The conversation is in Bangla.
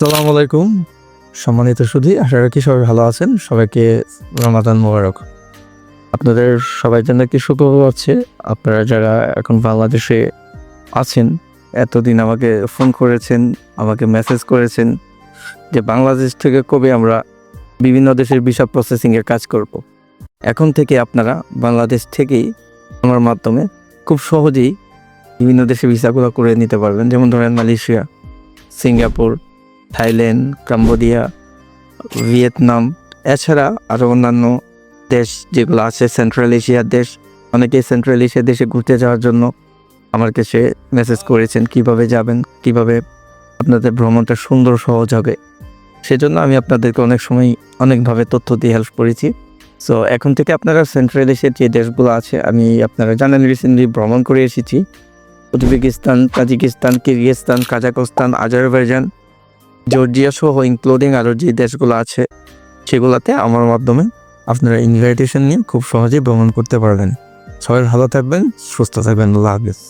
আসসালামু আলাইকুম সম্মানিত সুধী, আশা রাখি সবাই ভালো আছেন। সবাইকে রমাদান মোবারক। আপনাদের সবার জন্য কি সুখবর আছে? আপনারা যারা এখন বাংলাদেশে আছেন, এতদিন আমাকে ফোন করেছেন, আমাকে মেসেজ করেছেন যে বাংলাদেশ থেকে কবে আমরা বিভিন্ন দেশের ভিসা প্রসেসিংয়ের কাজ করব। এখন থেকে আপনারা বাংলাদেশ থেকেই আমার মাধ্যমে খুব সহজেই বিভিন্ন দেশে ভিসাগুলো করে নিতে পারবেন। যেমন ধরেন Malaysia, Singapore, Thailand, Cambodia, Vietnam, এছাড়া আরও অন্যান্য দেশ যেগুলো আছে সেন্ট্রাল এশিয়ার দেশ। অনেকেই সেন্ট্রাল এশিয়ার দেশে ঘুরতে যাওয়ার জন্য আমার কাছে মেসেজ করেছেন কিভাবে যাবেন, কিভাবে আপনাদের ভ্রমণটা সুন্দর সহজ হবে। সেজন্য আমি আপনাদেরকে অনেক সময় অনেকভাবে তথ্য দিয়ে হেল্প করেছি। সো এখন থেকে আপনারা সেন্ট্রাল এশিয়ার যে দেশগুলো আছে, আমি আপনারা জানেন রিসেন্টলি ভ্রমণ করে এসেছি Uzbekistan, Tajikistan, Kyrgyzstan, Kazakhstan, Azerbaijan, Georgia সহ ইনক্লুডিং আরও যে দেশগুলো আছে সেগুলোতে আমার মাধ্যমে আপনারা ইনভাইটেশন নিয়ে খুব সহজেই ভ্রমণ করতে পারবেন। সবাই ভালো থাকবেন, সুস্থ থাকবেন। আল্লাহ হাফেজ।